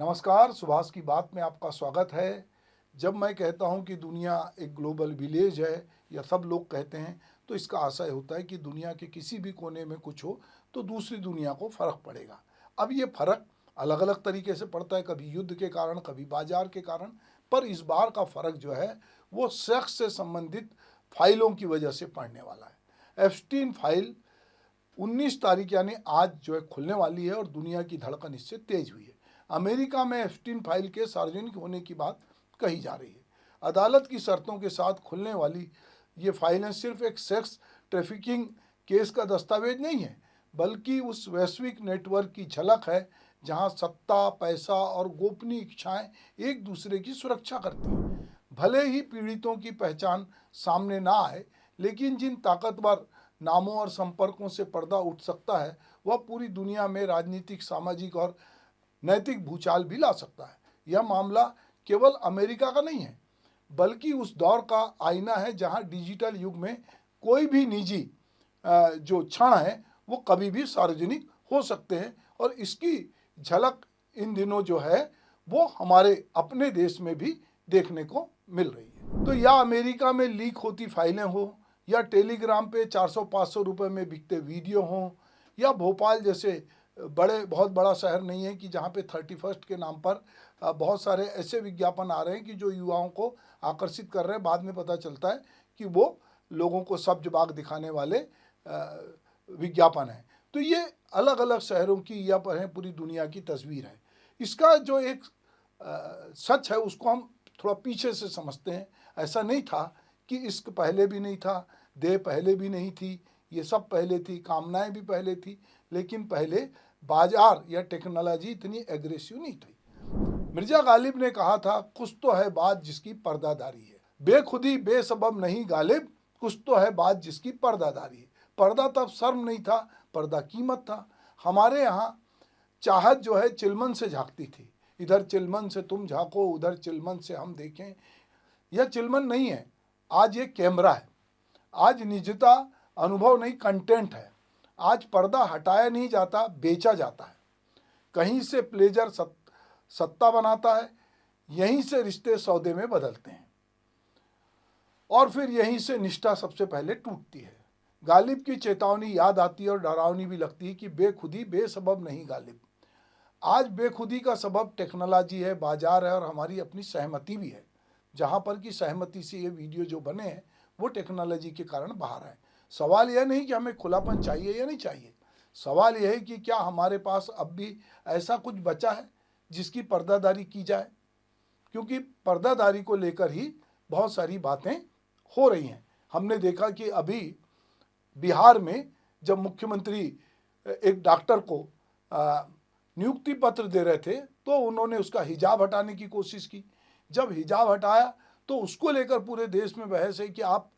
नमस्कार, सुभाष की बात में आपका स्वागत है। जब मैं कहता हूं कि दुनिया एक ग्लोबल विलेज है या सब लोग कहते हैं, तो इसका आशय होता है कि दुनिया के किसी भी कोने में कुछ हो तो दूसरी दुनिया को फ़र्क पड़ेगा। अब ये फ़र्क अलग-अलग तरीके से पड़ता है, कभी युद्ध के कारण, कभी बाज़ार के कारण, पर इस बार का फ़र्क जो है वो शख्स से संबंधित फ़ाइलों की वजह से पड़ने वाला है। एप्स्टीन फ़ाइल 19 तारीख यानी आज जो है खुलने वाली है और दुनिया की धड़कन इससे तेज हुई है। अमेरिका में एप्स्टीन फाइल के सार्वजनिक होने की बात कही जा रही है। अदालत की शर्तों के साथ खुलने वाली ये फाइलें सिर्फ एक सेक्स ट्रैफिकिंग केस का दस्तावेज नहीं है, बल्कि उस वैश्विक नेटवर्क की झलक है जहां सत्ता, पैसा और गोपनीय इच्छाएं एक दूसरे की सुरक्षा करती हैं। भले ही पीड़ितों की पहचान सामने ना आए, लेकिन जिन ताकतवर नामों और संपर्कों से पर्दा उठ सकता है, वह पूरी दुनिया में राजनीतिक, सामाजिक और नैतिक भूचाल भी ला सकता है। यह मामला केवल अमेरिका का नहीं है, बल्कि उस दौर का आईना है जहां डिजिटल युग में कोई भी निजी जो क्षण है वो कभी भी सार्वजनिक हो सकते हैं, और इसकी झलक इन दिनों जो है वो हमारे अपने देश में भी देखने को मिल रही है। तो या अमेरिका में लीक होती फाइलें हो, या टेलीग्राम पे 400-500 रुपये में बिकते वीडियो हों, या भोपाल जैसे बहुत बड़ा शहर नहीं है कि जहाँ पे 31 के नाम पर बहुत सारे ऐसे विज्ञापन आ रहे हैं कि जो युवाओं को आकर्षित कर रहे हैं। बाद में पता चलता है कि वो लोगों को सब्ज बाग दिखाने वाले विज्ञापन हैं। तो ये अलग अलग शहरों की या पर पूरी दुनिया की तस्वीर है। इसका जो एक सच है उसको हम थोड़ा पीछे से समझते हैं। ऐसा नहीं था कि इश्क पहले भी नहीं था, देह पहले भी नहीं थी, ये सब पहले थी, कामनाएं भी पहले थी, लेकिन पहले बाजार या टेक्नोलॉजी इतनी एग्रेसिव नहीं थी। मिर्जा गालिब ने कहा था, कुछ तो है बात जिसकी पर्दादारी है, बेखुदी बेसबब नहीं गालिब, कुछ तो है बात जिसकी पर्दादारी है। पर्दा तब शर्म नहीं था, पर्दा कीमत था। हमारे यहाँ चाहत जो है चिलमन से झांकती थी, इधर चिलमन से तुम झांको, उधर चिलमन से हम देखें। यह चिलमन नहीं है, आज ये कैमरा है। आज निजता अनुभव नहीं, कंटेंट है। आज पर्दा हटाया नहीं जाता, बेचा जाता है। कहीं से प्लेजर सत्ता बनाता है, यहीं से रिश्ते सौदे में बदलते हैं, और फिर यहीं से निष्ठा सबसे पहले टूटती है। गालिब की चेतावनी याद आती है और डरावनी भी लगती है कि बेखुदी बेसबब नहीं गालिब। आज बेखुदी का सबब टेक्नोलॉजी है, बाजार है और हमारी अपनी सहमति भी है। जहाँ पर कि सहमति से ये वीडियो जो बने हैं वो टेक्नोलॉजी के कारण बाहर है। सवाल यह नहीं कि हमें खुलापन चाहिए या नहीं चाहिए, सवाल यह है कि क्या हमारे पास अब भी ऐसा कुछ बचा है जिसकी पर्दादारी की जाए, क्योंकि पर्दादारी को लेकर ही बहुत सारी बातें हो रही हैं। हमने देखा कि अभी बिहार में जब मुख्यमंत्री एक डॉक्टर को नियुक्ति पत्र दे रहे थे तो उन्होंने उसका हिजाब हटाने की कोशिश की। जब हिजाब हटाया तो उसको लेकर पूरे देश में बहस है कि आप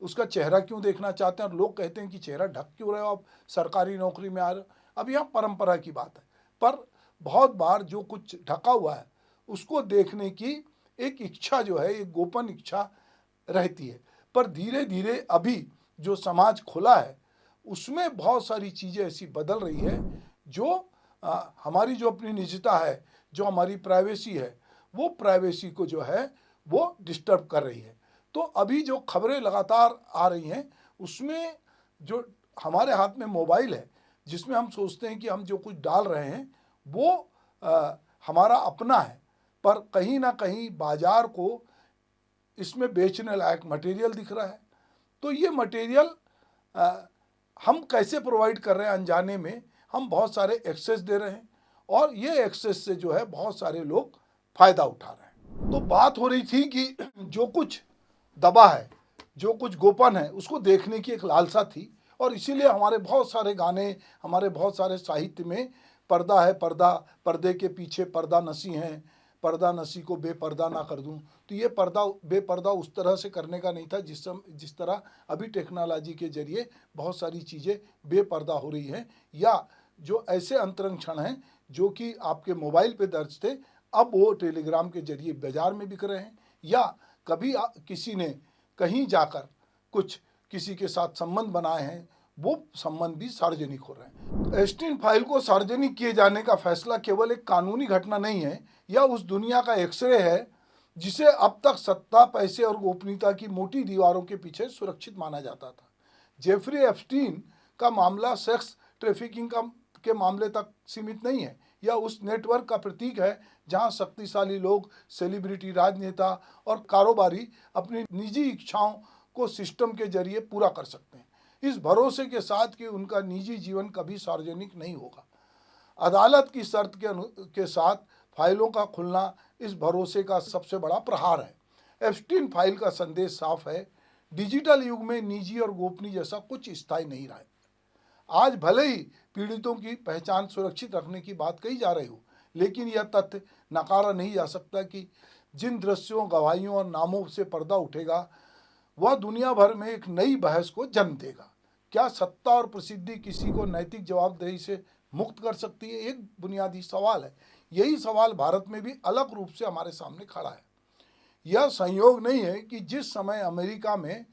उसका चेहरा क्यों देखना चाहते हैं, और लोग कहते हैं कि चेहरा ढक क्यों रहे हो, आप सरकारी नौकरी में आ रहे हो। अब यहाँ परंपरा की बात है, पर बहुत बार जो कुछ ढका हुआ है उसको देखने की एक इच्छा जो है, एक गोपन इच्छा रहती है। पर धीरे धीरे अभी जो समाज खुला है उसमें बहुत सारी चीज़ें ऐसी बदल रही है जो हमारी जो अपनी निजता है, जो हमारी प्राइवेसी है, वो प्राइवेसी को जो है वो डिस्टर्ब कर रही है। तो अभी जो खबरें लगातार आ रही हैं उसमें जो हमारे हाथ में मोबाइल है, जिसमें हम सोचते हैं कि हम जो कुछ डाल रहे हैं वो हमारा अपना है, पर कहीं ना कहीं बाजार को इसमें बेचने लायक मटेरियल दिख रहा है। तो ये मटेरियल हम कैसे प्रोवाइड कर रहे हैं, अनजाने में हम बहुत सारे एक्सेस दे रहे हैं, और ये एक्सेस से जो है बहुत सारे लोग फ़ायदा उठा रहे हैं। तो बात हो रही थी कि जो कुछ दबा है, जो कुछ गोपन है, उसको देखने की एक लालसा थी, और इसीलिए हमारे बहुत सारे गाने, हमारे बहुत सारे साहित्य में पर्दा है, पर्दा, पर्दे के पीछे पर्दा नसी हैं, पर्दा नसी को बेपर्दा ना कर दूं। तो ये पर्दा बेपर्दा उस तरह से करने का नहीं था जिस तरह अभी टेक्नोलॉजी के जरिए बहुत सारी चीज़ें बेपर्दा हो रही हैं, या जो ऐसे अंतरंग क्षण हैं जो कि आपके मोबाइल पे दर्ज थे, अब वो टेलीग्राम के जरिए बाजार में बिक रहे हैं, या कभी किसी ने कहीं जाकर कुछ किसी के साथ संबंध बनाए हैं, वो संबंधी सार्वजनिक हो रहे हैं। एप्स्टीन फाइल को सार्वजनिक किए जाने का फैसला केवल एक कानूनी घटना नहीं है, यह उस दुनिया का एक्सरे है जिसे अब तक सत्ता, पैसे और गोपनीयता की मोटी दीवारों के पीछे सुरक्षित माना जाता था। जेफरी एप्स्टीन का मामला सेक्स ट्रैफिकिंग के मामले तक सीमित नहीं है। यह उस नेटवर्क का प्रतीक है जहां शक्तिशाली लोग, सेलिब्रिटी, राजनेता और कारोबारी अपनी निजी इच्छाओं को सिस्टम के जरिए पूरा कर सकते हैं, इस भरोसे के साथ कि उनका निजी जीवन कभी सार्वजनिक नहीं होगा। अदालत की शर्त के साथ फाइलों का खुलना इस भरोसे का सबसे बड़ा प्रहार है। एप्स्टीन फाइल का संदेश साफ है, डिजिटल युग में निजी और गोपनीय जैसा कुछ स्थायी नहीं रहा है। आज भले ही पीड़ितों की पहचान सुरक्षित रखने की बात कही जा रही हो, लेकिन यह तथ्य नकारा नहीं जा सकता कि जिन दृश्यों, गवाहियों और नामों से पर्दा उठेगा वह दुनिया भर में एक नई बहस को जन्म देगा। क्या सत्ता और प्रसिद्धि किसी को नैतिक जवाबदेही से मुक्त कर सकती है? एक बुनियादी सवाल है। यही सवाल भारत में भी अलग रूप से हमारे सामने खड़ा है। यह संयोग नहीं है कि जिस समय अमेरिका में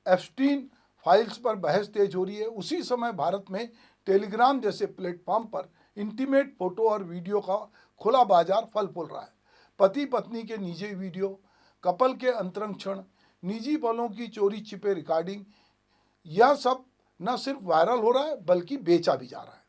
एप्स्टीन फाइल्स पर बहस तेज हो रही है, उसी समय भारत में टेलीग्राम जैसे प्लेटफॉर्म पर इंटीमेट फोटो और वीडियो का खुला बाजार फल फूल रहा है। पति पत्नी के निजी वीडियो, कपल के अंतरंग क्षण, निजी पलों की चोरी छिपे रिकॉर्डिंग, यह सब न सिर्फ वायरल हो रहा है बल्कि बेचा भी जा रहा है।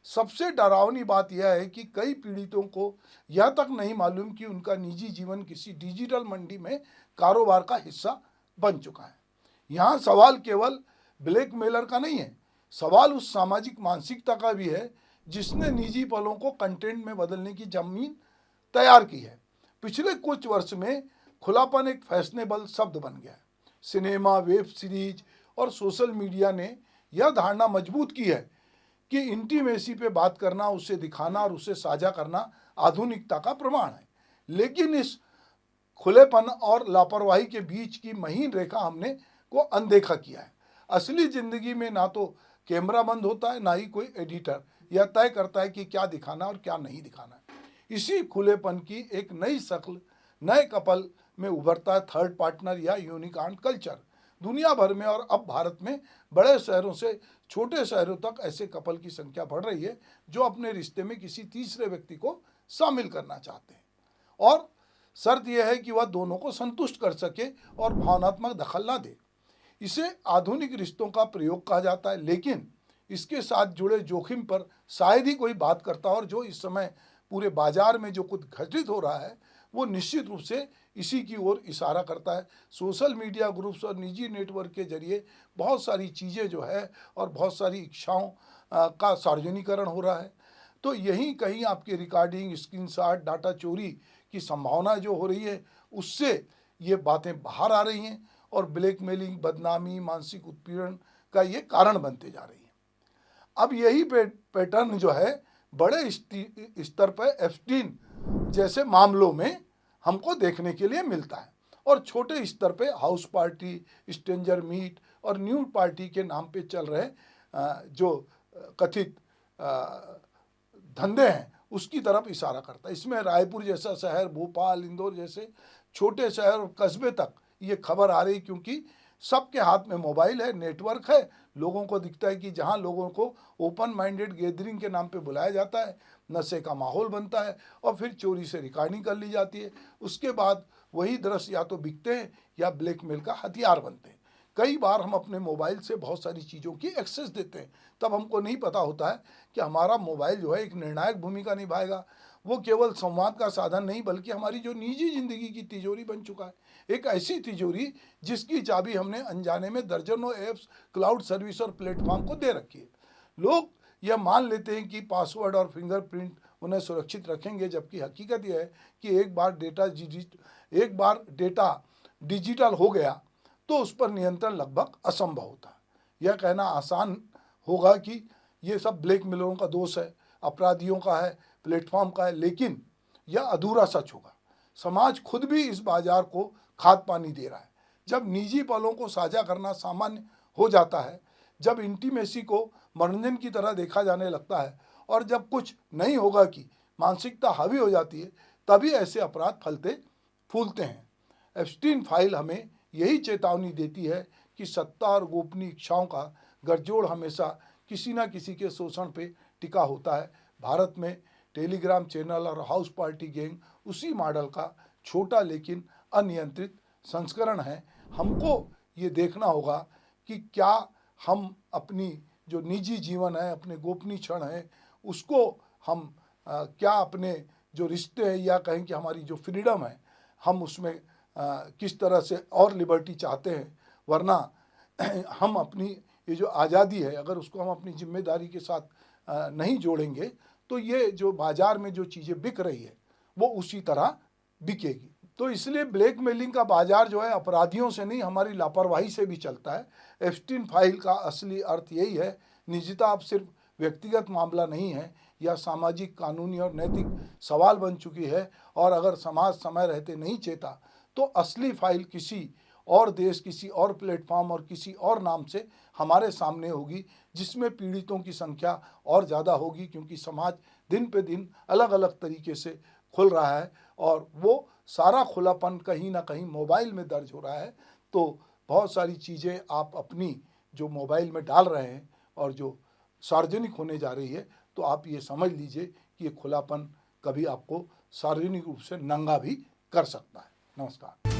सबसे डरावनी बात यह है कि कई पीड़ितों को यह तक नहीं मालूम कि उनका निजी जीवन किसी डिजिटल मंडी में कारोबार का हिस्सा बन चुका है। यहाँ सवाल केवल ब्लैकमेलर का नहीं है, सवाल उस सामाजिक मानसिकता का भी है जिसने निजी पलों को कंटेंट में बदलने की जमीन तैयार की है। पिछले कुछ वर्ष में खुलापन एक फैशनेबल शब्द बन गया है। सिनेमा, वेब सीरीज और सोशल मीडिया ने यह धारणा मजबूत की है कि इंटीमेसी पे बात करना, उसे दिखाना और उसे साझा करना आधुनिकता का प्रमाण है। लेकिन इस खुलेपन और लापरवाही के बीच की महीन रेखा हमने को अनदेखा किया है। असली जिंदगी में ना तो कैमरा बंद होता है, ना ही कोई एडिटर यह तय करता है कि क्या दिखाना और क्या नहीं दिखाना है। इसी खुलेपन की एक नई शक्ल नए कपल में उभरता है थर्ड पार्टनर या यूनिकॉर्न कल्चर। दुनिया भर में और अब भारत में बड़े शहरों से छोटे शहरों तक ऐसे कपल की संख्या बढ़ रही है जो अपने रिश्ते में किसी तीसरे व्यक्ति को शामिल करना चाहते हैं, और शर्त यह है कि वह दोनों को संतुष्ट कर सके और भावनात्मक दखल ना दे। इसे आधुनिक रिश्तों का प्रयोग कहा जाता है, लेकिन इसके साथ जुड़े जोखिम पर शायद ही कोई बात करता, और जो इस समय पूरे बाजार में जो कुछ घटित हो रहा है वो निश्चित रूप से इसी की ओर इशारा करता है। सोशल मीडिया ग्रुप्स और निजी नेटवर्क के जरिए बहुत सारी चीज़ें जो है और बहुत सारी इच्छाओं का सार्वजनिकरण हो रहा है। तो यहीं कहीं आपकी रिकॉर्डिंग, स्क्रीनशॉट, डाटा चोरी की संभावना जो हो रही है उससे ये बातें बाहर आ रही हैं और ब्लैकमेलिंग, बदनामी, मानसिक उत्पीड़न का ये कारण बनते जा रही है। अब यही पैटर्न जो है बड़े स्तर पर एप्स्टीन जैसे मामलों में हमको देखने के लिए मिलता है, और छोटे स्तर पे हाउस पार्टी, स्ट्रेंजर मीट और न्यूड पार्टी के नाम पे चल रहे जो कथित धंधे हैं उसकी तरफ इशारा करता है। इसमें रायपुर जैसा शहर, भोपाल, इंदौर जैसे छोटे शहर और कस्बे तक ये खबर आ रही, क्योंकि सबके हाथ में मोबाइल है, नेटवर्क है। लोगों को दिखता है कि जहां लोगों को ओपन माइंडेड गैदरिंग के नाम पे बुलाया जाता है, नशे का माहौल बनता है और फिर चोरी से रिकॉर्डिंग कर ली जाती है। उसके बाद वही दृश्य या तो बिकते हैं या ब्लैकमेल का हथियार बनते हैं। कई बार हम अपने मोबाइल से बहुत सारी चीज़ों की एक्सेस देते हैं, तब हमको नहीं पता होता है कि हमारा मोबाइल जो है एक निर्णायक भूमिका निभाएगा। वो केवल संवाद का साधन नहीं बल्कि हमारी जो निजी जिंदगी की तिजोरी बन चुका है, एक ऐसी तिजोरी जिसकी चाबी हमने अनजाने में दर्जनों ऐप्स, क्लाउड सर्विस और प्लेटफॉर्म को दे रखी है। लोग यह मान लेते हैं कि पासवर्ड और फिंगरप्रिंट उन्हें सुरक्षित रखेंगे, जबकि हकीकत यह है कि एक बार डेटा डिजिटल हो गया तो उस पर नियंत्रण लगभग असंभव होता है। यह कहना आसान होगा कि ये सब ब्लैकमेलरों का दोष है, अपराधियों का है, प्लेटफॉर्म का है, लेकिन यह अधूरा सच होगा। समाज खुद भी इस बाजार को खाद पानी दे रहा है। जब निजी पलों को साझा करना सामान्य हो जाता है, जब इंटीमेसी को मनोरंजन की तरह देखा जाने लगता है और जब कुछ नहीं होगा की मानसिकता हावी हो जाती है, तभी ऐसे अपराध फलते फूलते हैं। एप्स्टीन फाइल हमें यही चेतावनी देती है कि सत्ता और गोपनीय इच्छाओं का गठजोड़ हमेशा किसी ना किसी के शोषण पे टिका होता है। भारत में टेलीग्राम चैनल और हाउस पार्टी गैंग उसी मॉडल का छोटा लेकिन अनियंत्रित संस्करण है। हमको ये देखना होगा कि क्या हम अपनी जो निजी जीवन है, अपने गोपनीय क्षण है, उसको हम क्या अपने जो रिश्ते हैं या कहें कि हमारी जो फ्रीडम है, हम उसमें किस तरह से और लिबर्टी चाहते हैं। वरना हम अपनी ये जो आज़ादी है, अगर उसको हम अपनी जिम्मेदारी के साथ नहीं जोड़ेंगे तो ये जो बाज़ार में जो चीज़ें बिक रही है वो उसी तरह बिकेगी। तो इसलिए ब्लैकमेलिंग का बाज़ार जो है अपराधियों से नहीं, हमारी लापरवाही से भी चलता है। एप्स्टीन फाइल का असली अर्थ यही है। निजता अब सिर्फ व्यक्तिगत मामला नहीं है, यह सामाजिक, कानूनी और नैतिक सवाल बन चुकी है। और अगर समाज समय रहते नहीं चेता तो असली फाइल किसी और देश, किसी और प्लेटफॉर्म और किसी और नाम से हमारे सामने होगी, जिसमें पीड़ितों की संख्या और ज़्यादा होगी, क्योंकि समाज दिन पे दिन अलग अलग तरीके से खुल रहा है और वो सारा खुलापन कहीं ना कहीं मोबाइल में दर्ज हो रहा है। तो बहुत सारी चीज़ें आप अपनी जो मोबाइल में डाल रहे हैं और जो सार्वजनिक होने जा रही है, तो आप ये समझ लीजिए कि ये खुलापन कभी आपको सार्वजनिक रूप से नंगा भी कर सकता है। नमस्कार।